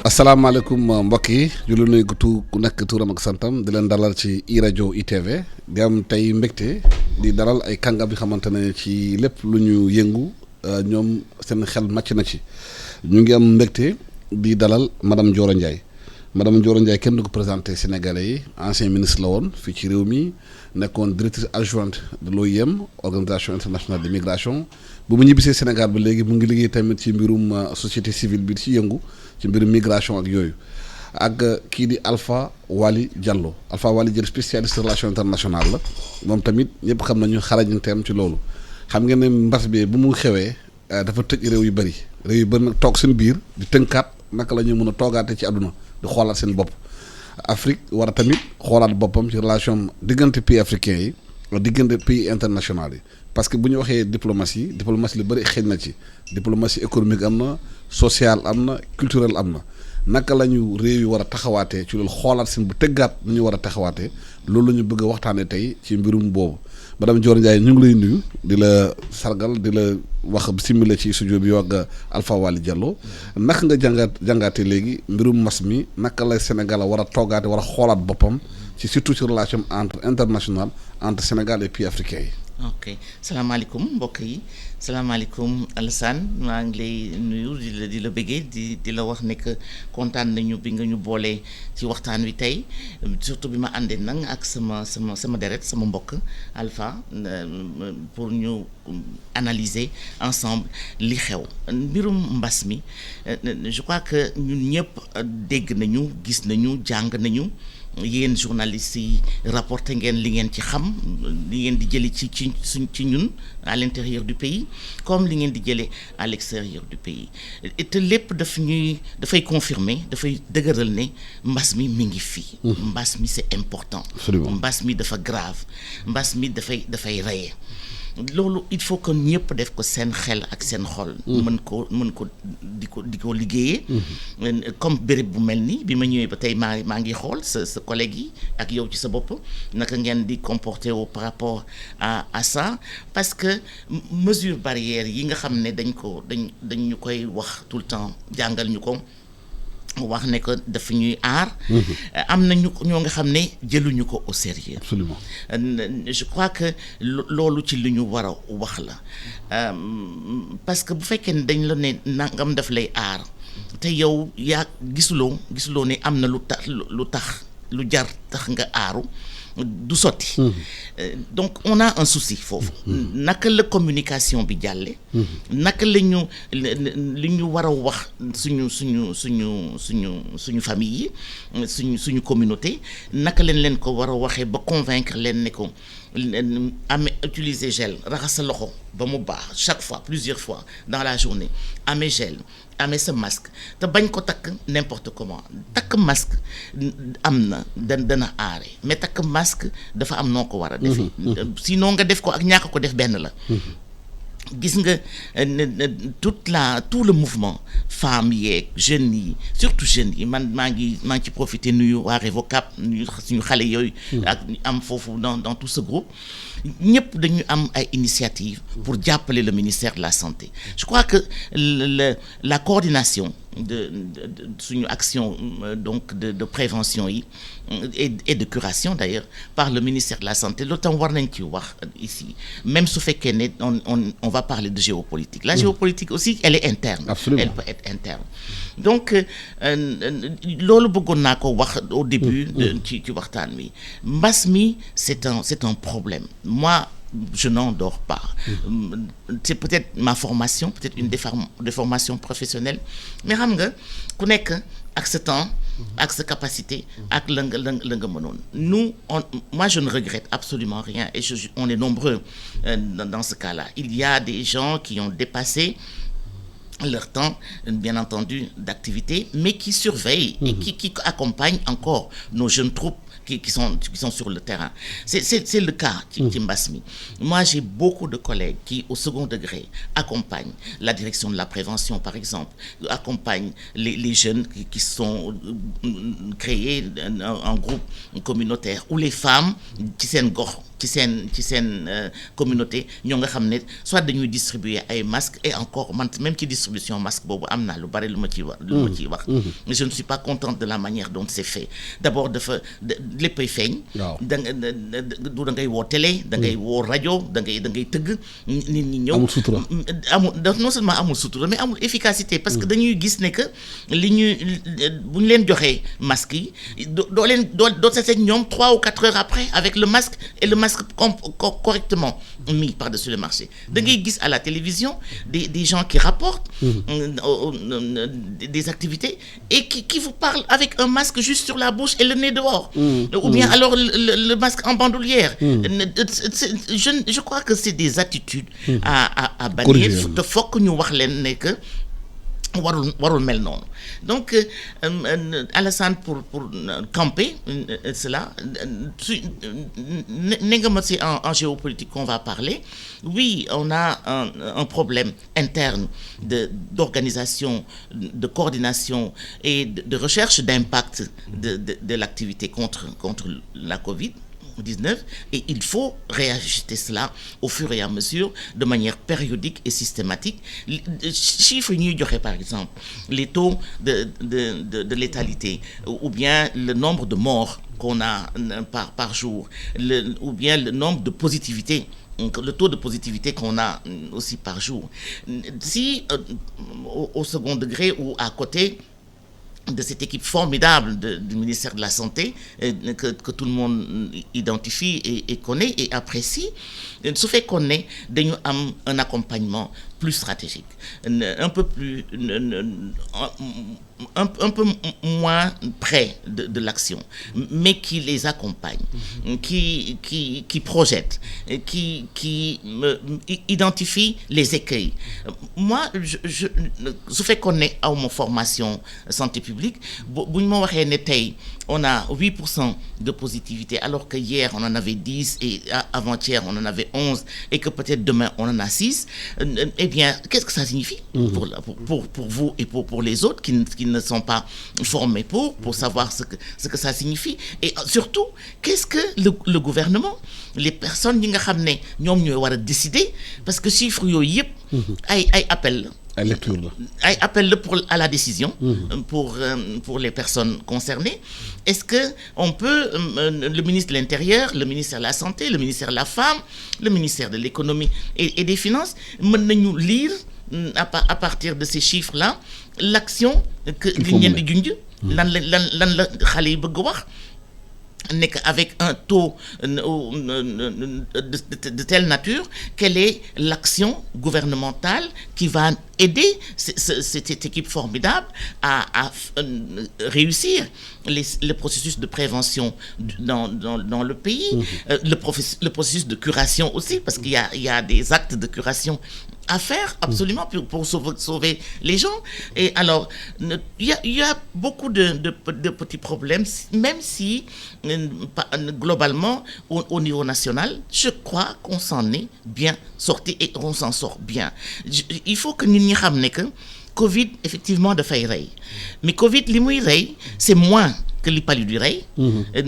asalaamaaleykum mbokk yi ñu lu nuy ku nekk tuuram ak santam di leen dalal ci i rajo ITV di am tey mbégte di dalal ay kàngam bi xamante ne ci lépp lu ñu yëngu ñoom seen xel màcc na ci ñu ngi am mbégte di dalal madame Ndioro Ndiaye madame Ndioro Ndiaye kenn du ko présenté Sénégalais yi ancien ministre la woon fii ci réew mi nekkoon directrice adjointe de l'OIM organisation internationale de migration bu mu ñibbisee Sénégal ba léegi mu ngi liggéey tamit ci mbirum société civile bi ci yëngu ci mbirum migration ak yooyu ak kii di Alpha Wali Diallo spécialiste relation internationale la moom tamit ñëpp xam nañu xarañteem ci loolu xam ngeen ne mbas bi bu mu xewee dafa tëj réew yu bëri nag toog seen biir di tënkaat naka la ñu mën a toogaate ci àdduna di xoolaat seen bopp Afrique war a tamit xoolaat boppam ci relation diggante pays africains yi diggante pays international yi parce que bu ñu waxee diplomatie lu bëri xëy na ci diplomatie économique am na sociale am na culturelle am na naka la ñu réew yi war a taxawaatee ci loolu xoolaat seen bu tëggaat nu ñu war a taxawaatee loolu la ñu bëgg a waxtaanee tey ci mbirum boobu madame Ndioro Ndiaye ñu ngi lay nuyu di la sargal di la wax simile ci studio bi yow ak Alpha Wali Diallo naka nga jàngaate léegi mbirum mbas mi naka la Sénégal war a toogaate war a xoolaat boppam ci surtout ci relation internationale entre Sénégal et pays africains yi. ok salaamaaleykum mbokk yi salaamaaleykum Alassane maa ngi lay nuyu di la bëggee di la wax ne que kontaan nañu bi nga ñu boolee ci waxtaan wi tey surtout bi ma àndee nag ak sama deret sama mbokk Alpha pour ñu analyser ensemble li xew mbirum mbas mi je crois que ñun ñëpp dégg nañu gis nañu jàng nañu. yéen journalistes yi rapporté ngeen li ngeen ci xam li ngeen di jëlee ci ñun à l'intérieur du pays comme li ngeen di jëlee à l'extérieur du pays te lépp dafay confirmer dafay dëgëral ne mbas mi ngi fii. mbas mi c'est important. Absolument. mbas mi dafa grave mbas mi dafay reye loolu il faut que ñëpp def ko seen xel ak seen xol. mën ko di ko liggéeyee. comme béréb bu mel ni bi ma ñëwee ba tey maa ngi xool sa collègue yi ak yow ci sa bopp naka ngeen di comporter wu par rapport à ça parce que mesure barrière yi nga xam ne dañ ñu koy wax tout le temps jàngal ñu ko. wax ne que dafa ñuy aar. am na ñoo nga xam ne jëluñu ko au sérieux. Absolument. Je crois que loolu ci li ñu war a wax la parce que bu fekkee ne dañ la ne nangam daf lay aar te yow yaa gisuloo ne am na lu tax lu jar tax nga aaru du sotti. Donc on a un souci foofu. naka la communication bi jàlle naka la ñu li ñu war a wax suñu famille yi suñu communauté naka leen ko war a waxee ba convaincre leen ne ko utiliser gel raxas sa loxo ba mu baax chaque fois plusieurs fois dans la journée amee gel amee sa masque te bañ ko takk n'importe comment takk masque am na dana aare mais takk masque dafa am noo ko war a defee sinon nga def ko ak ñàkk ko def benn la gis nga tout le mouvement femmes yeeg jeunes yi surtout jeunes yi maa ngi ci profiter nuyu waa Revocap nuyu suñu xale yooyu ak am foofu dans tout ce groupe ñëpp dañu am ay initiatives pour jàppale le ministère de la santé je crois que la coordination de suñu action donc de prévention yi et de curation d'ailleurs par le ministère de la santé loolu tam war nañ ci wax ici même su fekkee ne on va parler de géopolitique la géopolitique aussi elle est interne. Absolument. Elle peut être interne donc loolu bëggoon naa ko wax au début ci waxtaan wi mbas mi c'est un problème moi je n'en dors pas. C'est peut-être ma formation, peut-être une déformation professionnelle mais xam nga ku nekk ak sa temps ak sa capacité ak la nga mënoon moi je ne regrette absolument rien et on est nombreux dans ce cas-là il y a des gens qui ont dépassé leur temps bien entendu d'activité mais qui surveillent et qui accompagnent encore nos jeunes troupes qui sont sur le terrain c'est le cas ci mbas mi moi j'ai beaucoup de collègues qui au second degré accompagnent la direction de la prévention par exemple accompagnent les jeunes qui sont créés en groupe communautaire ou les femmes ci seen gox ci seen communauté ñoo nga xam ne soit dañuy distribuer ay masques et encore man même ci distribution masque boobu am naa lu bari lu ma ciy wax mais je ne suis pas contente de la manière dont c'est fait d'abord dafa léppay feeñ da ngay woo télé da ngay woo rajo da ngay tëgg nit ñi ñëw amul non seulement amul sutura mais amul efficacité parce que dañuy gis ne que bu ñu leen joxee masque yi doo seet ñoom 3 ou 4 heures après avec le masque et le masque correctement mis par-dessus le marché da ngay gis à la télévision des gens qui rapportent des activités et qui vous parlent avec un masque juste sur la bouche et le nez dehors ou bien alors le masque en bandoulière je crois que c'est des attitudes à bannir te fokk ñu wax leen ne que warul mel noonu donc Alassane pour camper cela ne nga ma si en géopolitique qu'on va parler oui on a un problème interne d'organisation de coordination et de recherche d'impact de l'activité contre la Covid-19 et il faut réajuster cela au fur et à mesure de manière périodique et systématique chiffres yi ñuy joxe par exemple les taux de létalité ou bien le nombre de morts qu'on a par jour ou bien le nombre de positivité le taux de positivité qu'on a aussi par jour si au second degré ou à côté de cette équipe formidable du ministère de la Santé que tout le monde identifie et connaît et apprécie su fekkoon ne dañu am un accompagnement plus stratégique un peu moins près de l'action mais qui les accompagne qui projette qui identifie les écueils moi je su fekkoon ne aw ma formation santé publique bu ñu ma waxee ne tey on a 8% de positivité alors que hier on en avait 10 et avant-hier on en avait 11 et que peut-être demain on en a 6 eh bien qu'est-ce que ça signifie pour vous et pour les autres qui ne sont pas formés pour savoir ce que ça signifie et surtout qu'est-ce que le gouvernement les personnes yi nga xam ne ñoom ñooy war a décider parce que chiffres yooyu yëpp ay appel ay lecture la ay appel la à la décision pour les personnes concernées est-ce que on peut le ministre de l'Intérieur le ministère de la Santé le ministère de la Femme le ministère de l'Économie et des Finances mën nañu lire à partir de ces chiffres-là l'action que li ngeen di junj lan la xale yi bëgg wax nekk avec un taux de telle nature quelle est l'action gouvernementale qui va aider cette équipe formidable à réussir le processus de prévention dans le pays le processus de curation aussi parce qu'il y a des actes de curation à faire absolument pour sauver les gens et alors il y a beaucoup de petits problèmes même si globalement au niveau national je crois qu'on s'en est bien sorti et on s'en sort bien il faut que nit ñi xam ne que Covid effectivement dafay rey mais Covid li muy rey c'est moins que li palu di rey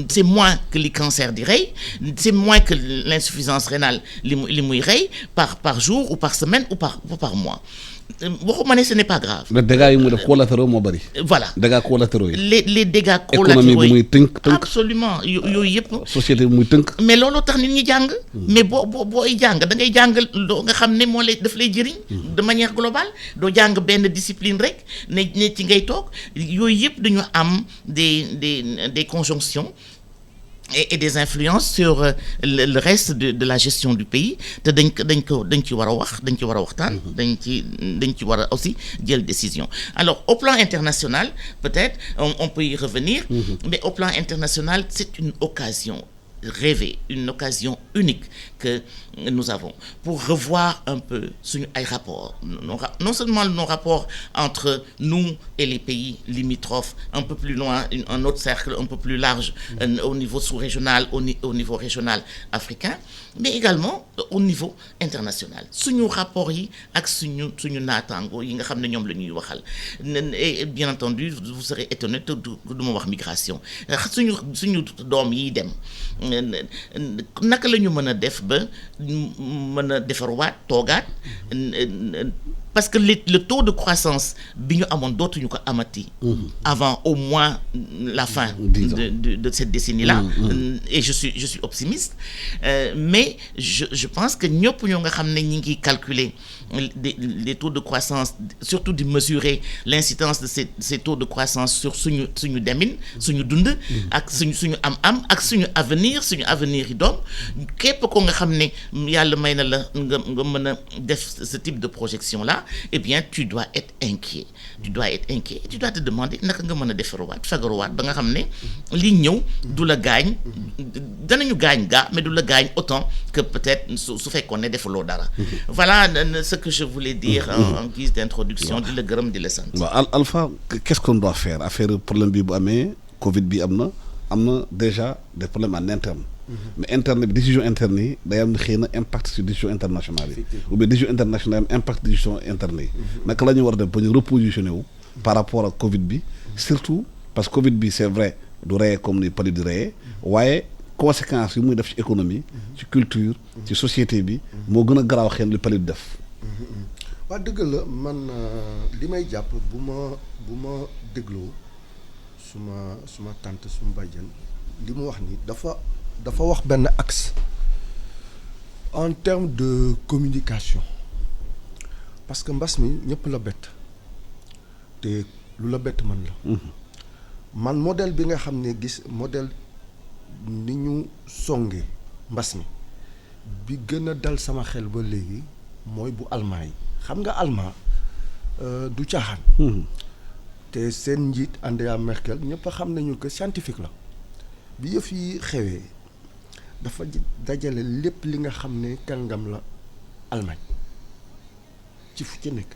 c'est moins que li cancer di rey c'est moins que l'insuffisance rénale li muy rey par jour ou par semaine ou par mois waxuma ne ce n'est pas grave. les dégâts yi mu def collatéraux moo bari. voilà dégâts collatéraux yi. les dégâts collatéraux yi économie bi muy tënk. absolument yooyu yëpp. société bi muy tënk. mais looloo tax nit ñi jàng. mais booy jàng da ngay jàng loo nga xam ne daf lay jëriñ. de manière globale doo jàng benn discipline rek ne ci ngay toog yooyu yëpp dañu am des conjonctions. Et des influences sur le reste de la gestion du pays te dañ ci war a wax dañ ci war a waxtaan dañ ci war a aussi jël décision alors au plan international peut-être on peut y revenir mais au plan international c'est une occasion rêvée, une occasion unique que nous avons pour revoir un peu suñu ay rapports non seulement nos rapports entre nous et les pays limitrophes un peu plus loin un autre cercle un peu plus large au niveau sous-régional au niveau régional africain mais également au niveau international suñu rapport yi ak suñu naataango yi nga xam ne ñoom la ñuy waxal et bien entendu vous serez étonné te du ma wax migration suñu doom yi dem naka la ñu mën a def ba mën a defarwaat toogaat parce que le taux de croissance bi ñu amoon dootuñu ko amati avant au moins la fin de cette décennie-là et je suis optimiste mais je pense que ñëpp ñoo nga xam ne ñi ngi calculer les taux de croissance surtout de mesurer l'incidence de ces taux de croissance sur suñu demin suñu dund ak suñu am ak suñu avenir yi doom képp ko nga xam ne yàlla may na la nga mën a def ce type de projection là eh bien tu dois être inquiet tu dois te demander naka nga mën a defaruwaat fagaruwaat ba nga xam ne li ñëw du la gaañ danañu gaañ mais du la gaañ autant que peut-être su fekkoon ne defuloo dara voilà ce que je voulais dire en guise d'introduction di la gërëm di la sant. waaw Alpha qu'est-ce qu'on doit faire affaire problème bi bu amee Covid bi am na déjà des problèmes en interne mais interne bi décision interne yi day am xëy na impact sur décision internationale yi ou bien décision internationale am impact décision interne yi naka la ñu war a def ba ñu repositionné wu par rapport ak Covid bi surtout parce que Covid bi c'est vrai du reye comme ni pali di reye waaye conséquences yi muy def ci économie ci culture ci société bi moo gën a garaaw xëy na li pali di def waa dëgg la man li may jàpp bu ma dégloo suma tante suma bàjjen li mu wax ni dafa wax benn axe en termes de communication parce que mbas mi ñëpp la bett te lu la bett man la man modèle bi nga xam ne modèle ni ñu songee mbas mi bi gën a dal sama xel ba léegi mooy bu allemand yi xam nga allemand du caaxaan te seen njiit Angela Merkel ñëpp xam nañu que scientifique la bi yëf yi xewee dafa dajale lépp li nga xam ne kàngam la Allemagne ci fu ci nekk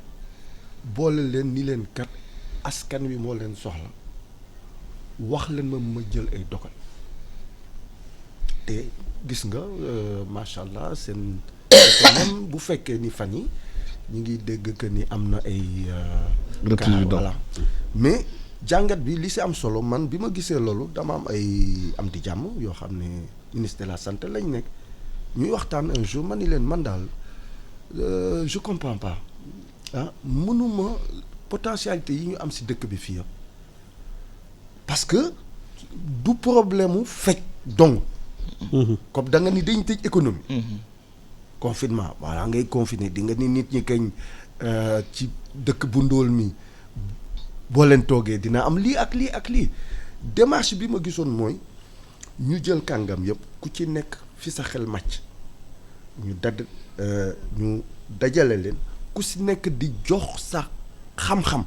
boole leen ni leen kat askan wi moo leen soxla wax leen ma jël ay dogal te gis nga macha allah seen même bu fekkee ni fan yi ñu ngi dégg que ni am na ay voilà mais jàngat bi li si am solo man bi ma gisee loolu dama am ay am di jàmm yoo xam ne ministre de la santé lañ nekk ñuy waxtaan un jour ma ni leen man daal je comprends pas mënuma potentialité yi ñu am si dëkk bi fii yëpp parce que du problème mu fekk donc comme da nga ni dañ tëj économie confinement voilà ngay confiner di nga ni nit ñi kañ ci dëkk bu ndóol mi boo leen toogee dina am lii ak lii démarche bi ma gisoon mooy ñu jël kàngam yëpp ku ci nekk fi sa xel màcc ñu dajale leen ku si nekk di jox sa xam-xam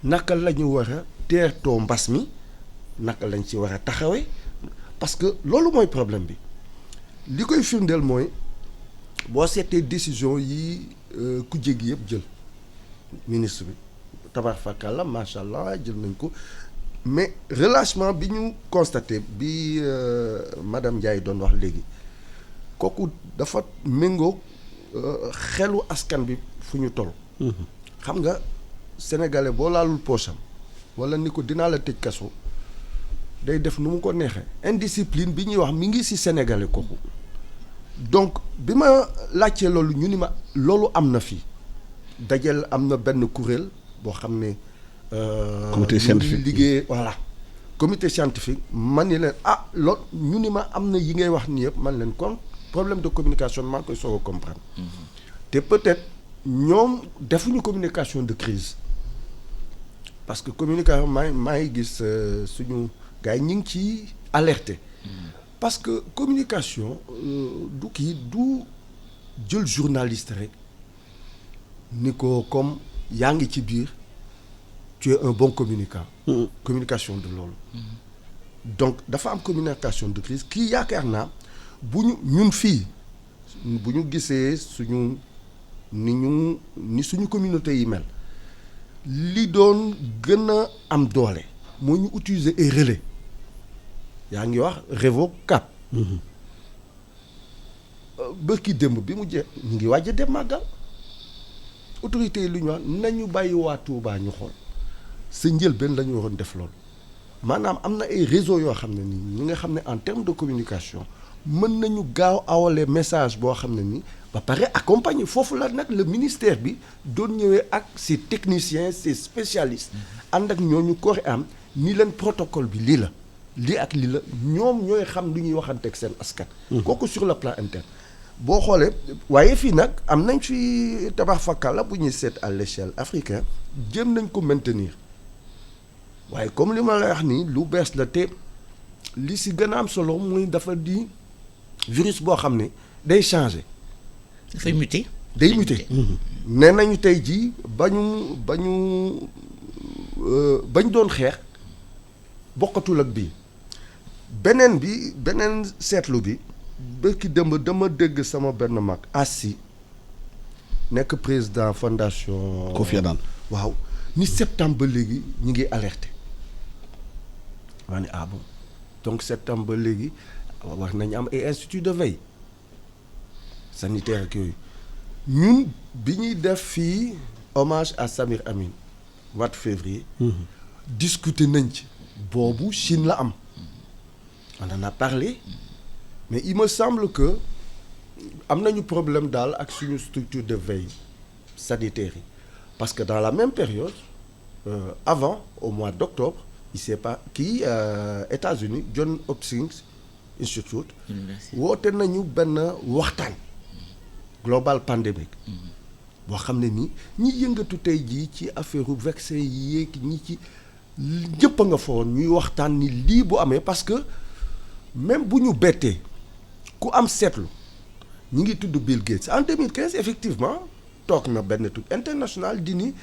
naka la ñu war a teertoo mbas mi naka lañ ci war a taxawee parce que loolu mooy problème bi li koy firndeel mooy boo seetee décision yi ku jéggi yëpp jël ministre bi tabaarkalla macha allah jël nañ ko mais relâchement bi ñu constaté bi madame Ndiaye doon wax léegi kooku dafa méngoo xelu askan bi fu ñu toll. xam nga sénégalais boo laalul poosam wala ni ko dinaa la tëj kaso day def nu mu ko neexee indiscipline bi ñuy wax mi ngi ci sénégalais kooku donc bi ma laajtee loolu ñu ni ma loolu am na fii dajal am na benn kuréel boo xam ne. comité scientifique liggéey voilà comité scientifique man ni leen loolu ñu ni ma am na yi ngay wax nii yëpp man leen kon problème de communication maa ngi koy soog a comprendre. te peut-être ñoom defuñu communication de crise parce que communication maa ngi gis suñu gars yi ñu ngi ciy alerter. parce que communication du jël journaliste rek ni ko comme yaa ngi ci biir tu es un bon communicant. communication de loolu. donc dafa am communication de crise kii yaakaar naa bu ñun fii bu ñu gisee ni suñu communauté yi mel li doon gën a am doole moo ñu utiliser ay relais yaa ngi wax REVOCAP bërki démb bi mu jeex ñu ngi wàjj dem màggal autorités yi lu ñu wax nañu bàyyi waa Touba ñu xool sa njëlbeen la ñu waroon def loolu maanaam am na ay réseau yoo xam ne nii ñi nga xam ne en terme de communication mën nañu gaaw awale message boo xam ne nii ba pare accompagner foofu la nag le ministère bi doon ñëwee ak ses techniciens ses spécialistes ànd ak ñooñu koori am ni leen protocole bi lii la lii ak lii la ñoom ñooy xam lu ñuy waxanteeg seen askan. kooku sur le plan interne. boo xoolee waaye fii nag am nañ fi tabax fakala bu ñuy seet à l'échelle africaine jëm nañ ko maintenir waaye comme li ma la wax nii lu bees la te li si gën a am solo muy dafa di virus boo xam ne day changer. dafay muter. day muter. nee nañu tey jii bañ doon xeex bokkatul ak bii beneen seetlu bi. bërki dama dégg sama benn mag assi nekk président fondation Kofi Annan waaw ni septembre ba léegi ñu ngi alerté maa ni bon donc septembre ba léegi war nañu am ay institut de veille sanitaire ak yooyu ñun bi ñuy def fii hommage à Samir Amin mois de février discuter nañ ci boobu Chine la am on en a parlé mais il me semble que am nañu problème daal ak suñu structure de veille sanitaire yi parce que dans la même période avant au mois d'octobre il s'est pas États-Unis Johns Hopkins Institute woote nañu benn waxtaan global pandémique boo xam ne nii ñi yëngatu tey jii ci affaire vaccin yi yéeg ñi ci ñëpp a nga fa woon ñuy waxtaan ni lii bu amee parce que même bu ñu bettee ku am seetlu ñi ngi tudd Bill Gates en 2015 effectivement toog na benn truc international di ni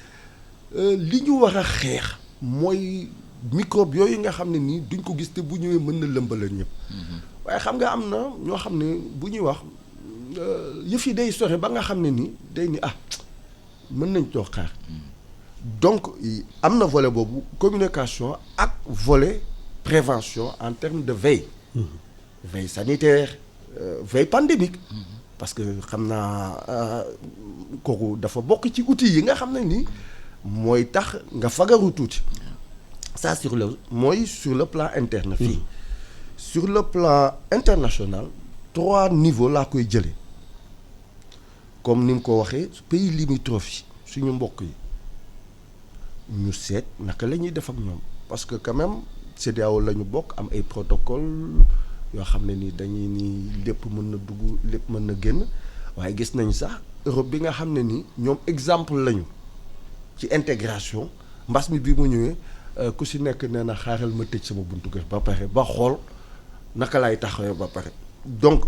li ñu war a xeex mooy microbe yooyu nga xam ne nii duñ ko gis te bu ñëwee mën na lëmbala ñëpp. waaye xam nga am na ñoo xam ne bu ñuy wax yëf yi day sore ba nga xam ne nii day ni mën nañ toog xaar donc am na volet boobu communication ak volet prévention en termes de veille. veille sanitaire. veille pandémique parce que xam naa kooku dafa bokk ci outils yi nga xam ne ni mooy tax nga fagaru tuuti ça sur le plan interne fii sur le plan international 3 niveaux laa koy jëlee comme ni mu ko waxee pays limitrophes yi suñu mbokk yi ñu seet naka la ñuy def ak ñoom parce que quand même CEDEAO la ñu bokk am ay protocole yoo xam ne ni dañuy ni lépp mën na dugg lépp mën na génn waaye gis nañ sax Europe bi nga xam ne ni ñoom exemple lañu ci intégration mbas mi bi mu ñëwee ku si nekk nee na xaaral ma tëj sama buntu kër ba pare ba xool naka lay taxawee ba pare donc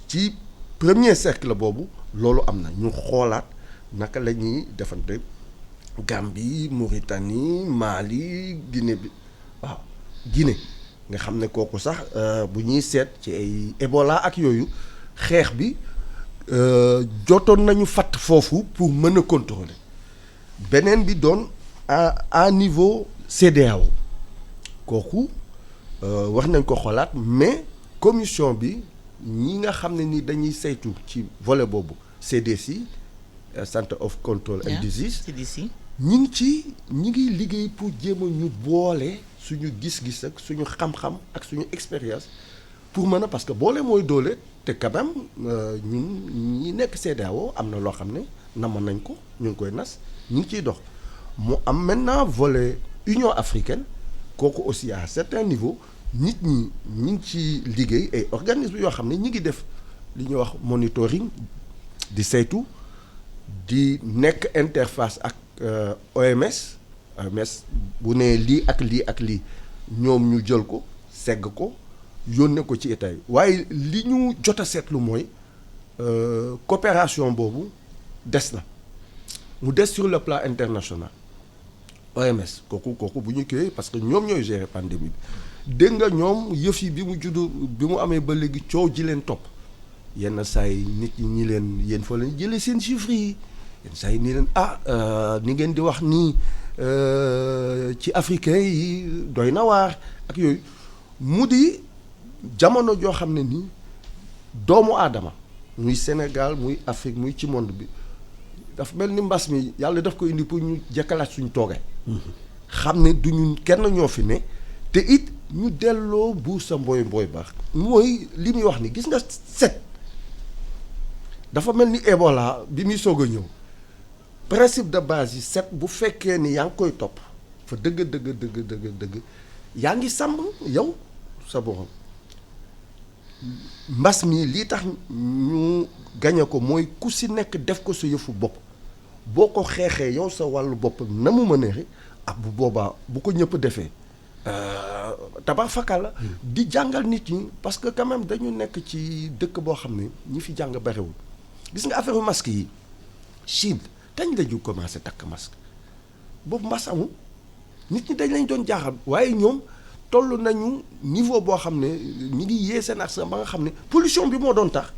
ci premier cercle boobu loolu am na ñu xoolaat naka la ñuy defante Gambie Mauritanie Mali Guinée bi waaw Guinée nga xam ne kooku sax bu ñuy seet ci ay Ebola ak yooyu xeex bi jotoon nañu fatt foofu pour mën a contrôler beneen bi doon à niveau CEDEAO kooku wax nañ ko xoolaat mais commission bi ñi nga xam ne ni dañuy saytu ci volet boobu CDC Center of Control and Disease ñi ngi liggéey pour jéem a ñu boole suñu gis-gis ak suñu xam-xam ak suñu expérience pour mën a parce que boole mooy doole te quand même ñun ñi nekk CEDEAO am na loo xam ne namoon nañ ko ñu ngi koy nas ñu ngi ciy dox mu am maintenant volet Union africaine kooku aussi à certain niveau nit ñi ñu ngi ci liggéey ay organismes yoo xam ne ñi ngi def li ñuy wax monitoring di saytu di nekk interface ak OMS bu ne lii ak lii ak lii ñoom ñu jël ko segg ko yónnee ko ci état yi waaye li ñu jot a seetlu mooy coopération boobu des na mu des sur le plan international OMS kooku bu ñu koy parce que ñoom ñooy gérer pandémie bi dégg nga ñoom yëf yi bi mu juddu bi mu amee ba léegi coow ji leen topp yenn saa yi nit ñi leen yéen fa leen jëlee seen chiffres yi yenn saa yi nii leen ni ngeen di wax nii ci africain yi doy na waar ak yooyu mu di jamono joo xam ne nii doomu aadama muy Sénégal muy Afrique muy ci monde bi dafa mel ni mbas mi yàlla daf ko indi pour ñu jekkalaat suñu toogee. xam ne du ñun kenn ñoo fi ne te it ñu delloo buur sa mbooy baax mooy li muy wax ni gis nga set dafa mel ni Ebola bi muy soog a ñëw principe de base yi set bu fekkee ni yaa ngi koy topp fa dëgg yaa ngi sàmm yow sa borom mbas mi lii tax ñu gañe ko mooy ku si nekk def ko sa yëfu bopp boo ko xeexee yow sa wàllu bopp na mu mënee bu boobaa bu ko ñëpp defee tabax fakal la di jàngal nit ñi parce que quand même dañu nekk ci dëkk boo xam ne ñi fi jàng bariwul gis nga affaire masque yi Chine kañ la ñu commencé takk masque boobu mbas amul nit ñi dañ lañ doon jaaxal waaye ñoom toll nañu niveau boo xam ne ñi ngi yee seen accent ba nga xam ne pollution bi moo doon tax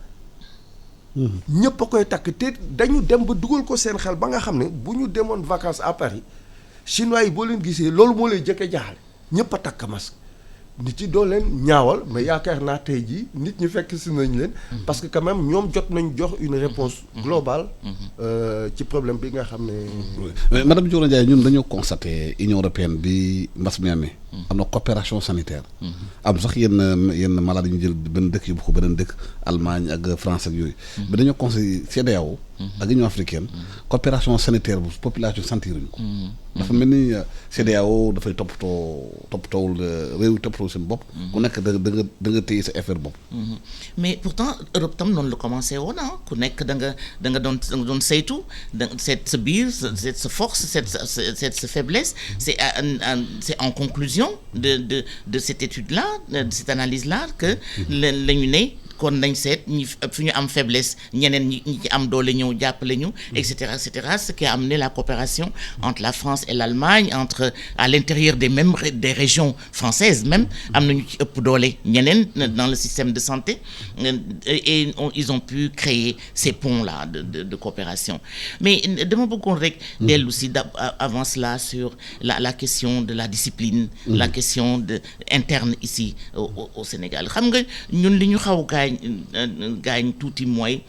ñëpp a koy takk te dañu dem ba dugal ko seen xel ba nga xam ne bu ñu demoon vacances à Paris chinois yi boo leen gisee loolu moo lay jëkke jaaxale ñëpp a takk masque nit yi doo leen ñaawal mais yaakaar naa tey jii nit ñi fekk si nañ leen parce que quand même ñoom jot nañ jox une réponse globale ci problème bi nga xam ne mais madame Dior Ndiaye ñun dañoo constaté Union européenne bi mbas mi amee am na coopération sanitaire am sax yenn malade ñu jël benn dëkk yóbbu ko beneen dëkk Allemagne ak France ak yooyu mais dañoo conseillé CEDEAO ak Union africaine coopération sanitaire bu population sentiruñu ko dafa mel ni CEDEAO dafay toppatoowul réew yi toppatoo seen bopp ku nekk da nga téye sa affaire bopp mais pourtant Europe tam noonu la commencé woon ku nekk da nga doon saytu seet sa biir seet sa force seet sa faiblesse c'est en conclusion de cette étude-là de cette analyse-là que la ñu ne kon nañ seet ñi fi ñu am faiblesse ñeneen ñi ci am doole ñëw jàppale ñu et cetera ce qui a amené la coopération entre la France et l'Allemagne entre à l'intérieur des régions françaises même am nañu ci ëpp doole ñeneen dans le système de santé et ils ont pu créer ces ponts-là de coopération mais dama bëggoon rek dellu si avant cela sur la question de la discipline la question interne ici au Sénégal xam nga ñun li ñu xaw gaañ tuuti mooy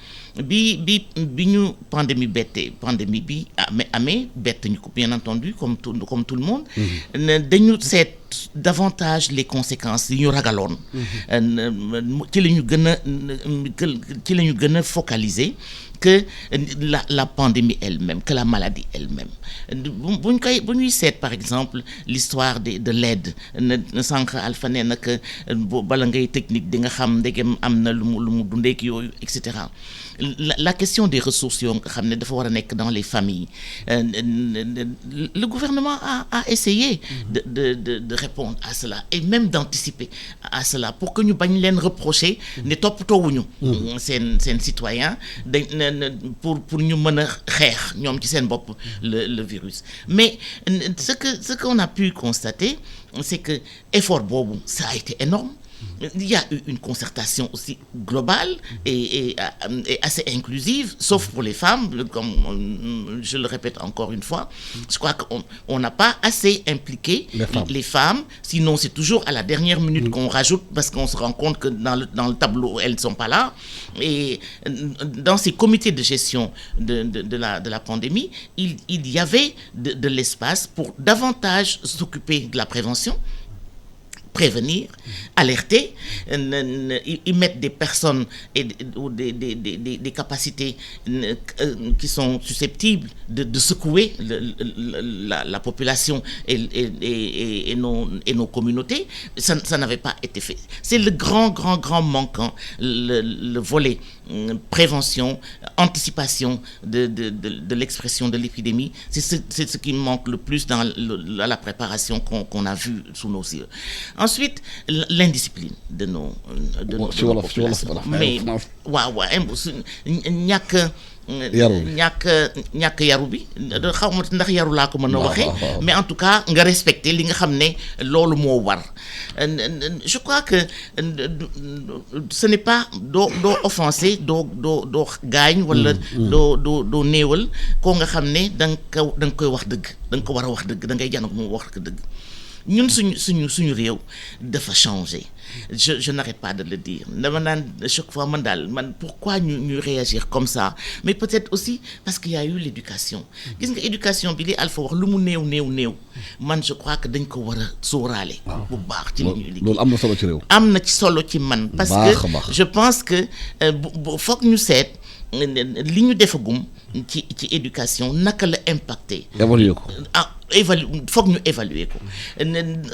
bi ñu pandémie bi amee bett ñu ko bien entendu comme tout le monde dañu seet davantage les conséquences yi ñu ragaloon ci la ñu gën a focaliser que la pandémie elle-même que la maladie elle-même bu ñuy seet par exemple l'histoire de l'aide na sànq Alpha nee na que bala ngay technique di nga xam ndegem am na lu mu dundeek yooyu et cetera la question des ressources yoo nga xam ne dafa war a nekk dans les familles le gouvernement a essayé de répondre à cela et même d'anticiper à cela pour que ñu bañ leen reprocher ne toppatoowuñu seen citoyen pour ñu mën a xeex ñoom ci seen bopp le virus mais ce qu'on a pu constater c'est que effort boobu ça a été énorme. Il y a eu une concertation aussi globale et assez inclusive, sauf pour les femmes, comme je le répète encore une fois. Je crois qu'on n'a pas assez impliqué les femmes, sinon c'est toujours à la dernière minute qu'on rajoute parce qu'on se rend compte que dans le tableau, elles ne sont pas là. Et dans ces comités de gestion de la pandémie, il y avait de l'espace pour davantage s'occuper de la prévention, prévenir, alerter, y mettre des personnes ou des capacités qui sont susceptibles de secouer la population et nos communautés. Ça n'avait pas été fait. C'est le grand manquant, le volet prévention, anticipation de l'expression de l'épidémie. C'est ce qui manque le plus dans la préparation qu'on a vue sous nos yeux. Ensuite, l'indiscipline de nos populations. Mais ñàkk yaru bi xaw ma ndax yaru laa ko mën a waxee mais en tout cas nga respecter li nga xam ne loolu moo war je crois que ce n'est pas doo offenser doo gaañ wala doo néewal koo nga xam ne da nga koy wax dëgg da nga ko war a wax dëgg da ngay jànn ko mu wax ko dëgg ñun suñu réew dafa changer je n'arrête pas de le dire dama naan chaque fois man pourquoi ñu réagir comme ça mais peut-être aussi parce qu'il y a eu l'éducation gis nga éducation bi li Alpha wax lu mu néew man je crois que dañ ko war a sóoraale bu baax ci li ñuy liggéey loolu am na solo ci réew am na ci solo ci man parce que je pense que foog ñu seet li ñu defagum ci éducation naka la impacté évaluer ko faut que nous évaluer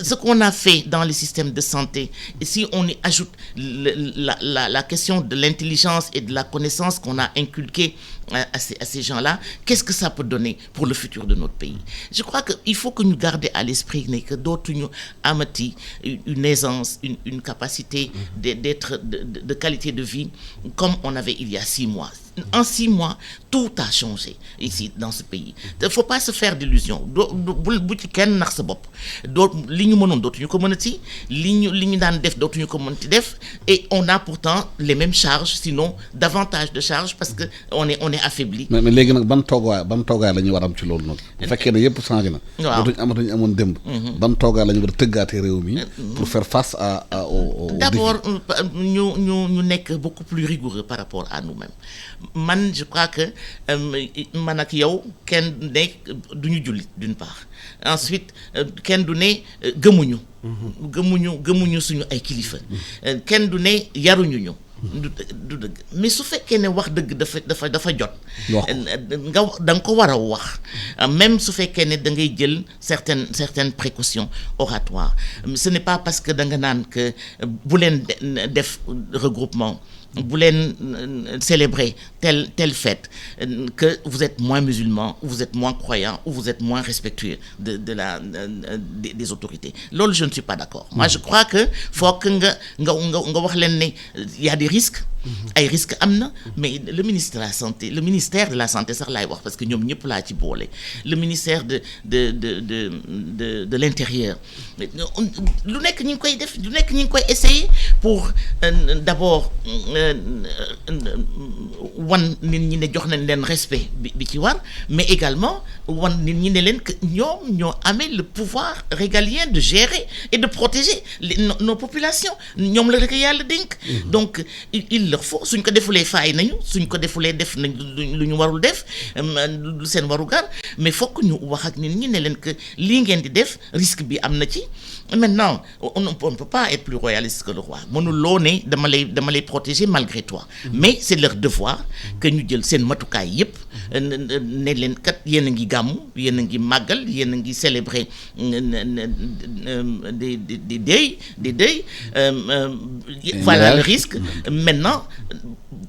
ce qu'on a fait dans les systèmes de santé et si on y ajoute la question de l'intelligence et de la connaissance qu'on a inculquée à ces gens-là, qu'est-ce que ça peut donner pour le futur de notre pays? Je crois qu'il faut que nous gardions à l'esprit que d'autres nous amati une aisance, une capacité d'être de qualité de vie comme on avait il y a 6 mois. En 6 mois, tout a changé ici dans ce pays. Il ne faut pas se faire d'illusions. Bu ci kenn nax sa bopp li ñu mënoon dootuñu ko mënati li ñu daan def dootuñu ko mënati def et on a pourtant les mêmes charges sinon davantage de charges parce que on est affaibli. mais léegi nag ban toogaay la ñu war a am ci loolu nag bu fekkee ne yëpp changé na. waaw dootuñu amoon démb. ban toogaay la ñu war a tëggaatee réew mi. pour faire face au d'abord ñu nekk beaucoup plus rigoureux par rapport à nous-mêmes man je crois que man ak yow kenn nekk duñu jullit d'une part. Ensuite kenn du ne gëmuñu suñu ay kilifa kenn du ne yaruñu ñu du dëgg mais su fekkee ne wax dëgg dafa jot da nga ko war a wax même su fekkee ne da ngay jël certaines précautions oratoires ce n'est pas parce que da nga naan que bu leen def regroupement bu leen célébrer telle fête que vous êtes moins musulman ou vous êtes moins croyant ou vous êtes moins respectueux des autorités loolu je ne suis pas d'accord moi je crois que faut que nga wax leen ne y a des risques ay risques am na mais le ministère de la santé sax laay wax parce que ñoom ñëpp laa ci boole le ministère de l'intérieur lu nekk ñu ngi koy def lu nekk ñu ngi koy essayer pour d'abord wan nit ñi ne jox nañ leen respect bi ci war mais également wan nit ñi ne leen que ñoom ñoo amee le pouvoir régalien de gérer et de protéger nos populations ñoom la rek yàlla dénk donc il leur faut suñ ko defulee faay nañu suñ ko defulee def nañ lu ñu warul def lu seen warugar mais fokk ñu wax ak nit ñi ne leen que lii ngeen di def risque bi am na ci maintenant on ne peut pas être plus royaliste que le roi mënuloo ne dama lay protéger malgré toi mais c'est leur devoir que ñu jël seen matukaay yépp ne leen kat yéen a ngi gàmmu yéen a ngi màggal yéen a ngi célébrer des deuils voilà le risque maintenant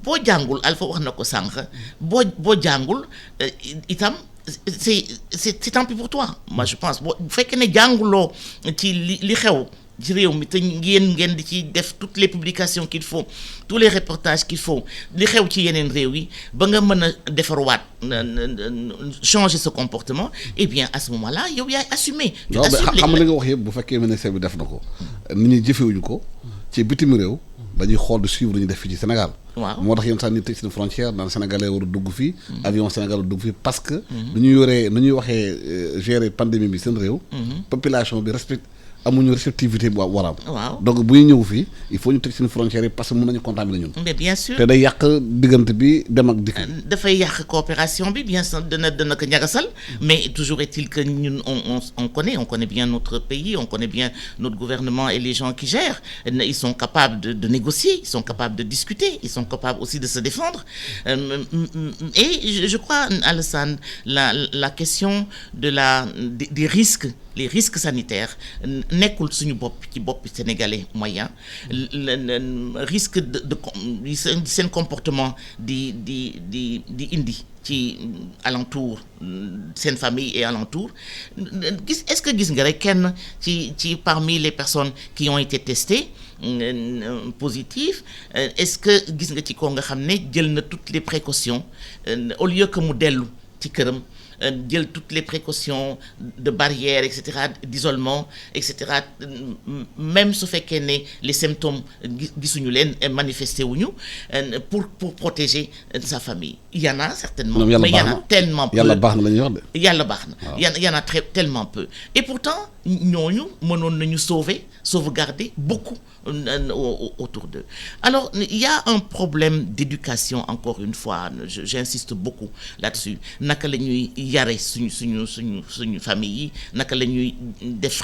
boo jàngul Alpha wax na ko sànq boo jàngul itam c'est tant pis pour toi moi je pense bu fekkee ne jànguloo ci li xew ci réew mi te ngeen di ci def toutes les publications qu'il faut tous les reportages qu'il faut li xew ci yeneen réew yi ba nga mën a defarwaat changer ce comportement eh bien à ce moment-là yow yaay assumer. tu assumes xam nga li nga wax yëpp bu fekkee ministère bi def na ko nit ñi jëfewuñu ko ci bitim réew dañuy xool di suivre ñu def fii ci Sénégal. waaw moo tax yenn saa nit tëj seen frontière daan sénégalais war a dugg fii avion sénégal war a dugg fii parce que nu ñuy waxee gérer pandémie bi seen réew population bi amuñu réceptivité bu war a am. waaw donc bu ñu ñëw fii il faut ñu tëj seen frontières yi parce que mën nañu contaminer ñun. mais bien sûr te day yàq diggante bi dem ak dikk. dafay yàq coopération bi bien sûr dana ko ñagasal mais toujours est-il que ñun on connaît bien notre pays on connaît bien notre gouvernement et les gens qui gèrent ils sont capables de négocier ils sont capables de discuter ils sont capables aussi de se défendre et je crois Alassane la question des risques les risques sanitaires nekkul suñu bopp ci bopp sénégalais moyen risque de seen comportement di indi ci alentour seen famille et alentour est-ce que gis nga rek kenn ci parmi les personnes qui ont été testées positives est-ce que gis nga ci ko nga xam ne jël na toutes les précautions au lieu que mu dellu ci këram jël toutes les précautions de barrière etc d'isolement etc même su fekkee ne les symptômes gisuñu leen manifesté wuñu pour protéger sa famille il y en a certainement mais il y en a tellement peu yàlla baax na la ñuy wax de yàlla baax na y en a tellement peu et pourtant ñooñu mënoon nañu sauvegarder beaucoup autour d'eux. Alors il y a un problème d'éducation, encore une fois, j'insiste beaucoup là-dessus. Naka la ñuy yare suñu famille yi, naka la ñuy def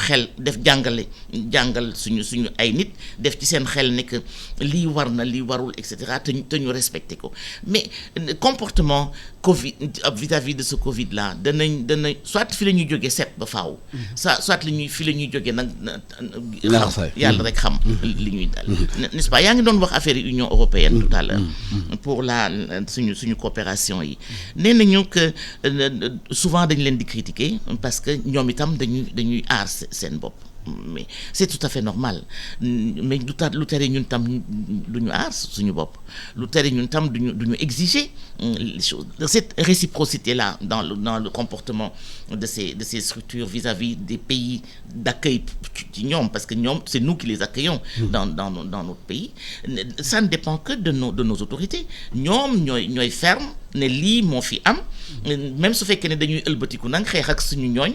jàngal suñu ay nit def ci seen xel ne que lii war na lii warul et cetera te ñu respecté ko. Mais comportement Covid vis-à-vis de ce Covid là danañ soit fi la ñuy jógee set ba faaw. soit fi la ñuy jógee nag. yàlla rek xam li ñuy dal. N'est-ce pas yaa ngi doon wax affaire Union européenne tout à l'heure pour suñu coopération yi. Nee nañu que souvent dañ leen di critiquer parce que ñoom itam dañuy aar seen bopp. Mais c'est tout à fait normal. Mais lu tere ñun tam duñu aar suñu bopp lu tere ñun tam duñu exiger les choses. Cette réciprocité là dans le comportement de ces structures vis-à-vis des pays d'accueil ci ñoom, parce que ñoom c'est nous qui les accueillons dans notre pays. Ça ne dépend que de nos autorités. Ñoom ñooy ferme ne lii moo fi am, même su fekkee ne dañuy ëlbatiku nag xeex ak suñu ñooñ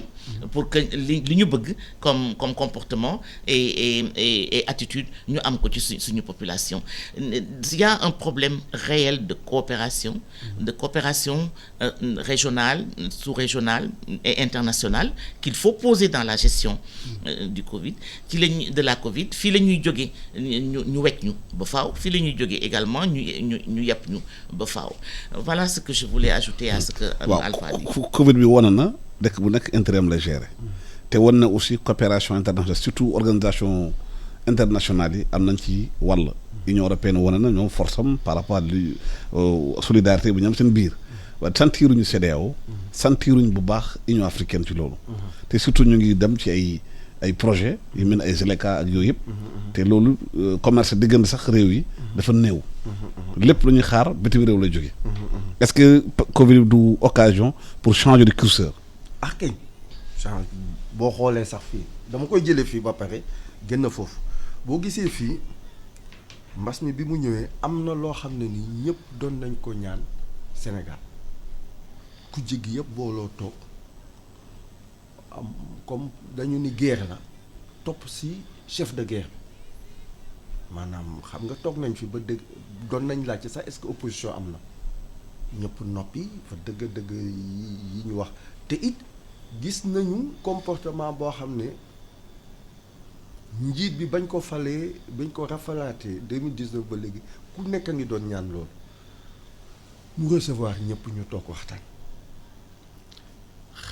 pour que li ñu bëgg comme comportement et attitude ñu am ko ci suñu population. Il y a un problème réel de coopération régionale, sous-régionale et internationale qu'il faut poser dans la gestion du Covid, de la Covid. Fii la ñuy jógee ñu wecc ñu ba faaw, fii la ñuy jógee également ñu yàpp ñu ba faaw. Voilà ce que je voulais ajouter à ce que Alpha dit. Covid bi wane na dëkk bu nekk intérêt am la gérer te wane na aussi coopération internationale, surtout organisation internationale yi am nañ ci wàll. Union européenne wane na ñoom force am par rapport à solidarité bu ñu am seen biir waaye sentiruñu CEDEAO sentiruñ bu baax Union africaine ci loolu te surtout ñu ngi dem ci ay projet yu mel ne ay ZLECA ak yooyu yëpp te loolu commerce diggante sax réew yi dafa néew lépp lu ñuy xaar bitim réew lay jóge. Est-ce que Covid du occasion pour changer de curseur? kay change boo xoolee sax fii dama koy jëlee fii ba pare génn foofu boo gisee fii mbas mi bi mu ñëwee am na loo xam ne ni ñëpp doon nañ ko ñaan Sénégal ku jéggi yëpp booloo toog am comme dañu ni guerre la topp si chef de guerre bi maanaam xam nga toog nañ fi ba dëgg doon nañ laajte sax est-ce que opposition am na ñëpp noppi fa dëgg yi ñu wax te it gis nañu comportement boo xam ne njiit bi bañ ko rafalaatee 2019 ba léegi ku nekk a ngi doon ñaan loolu mu recevoir ñëpp ñu toog waxtaan.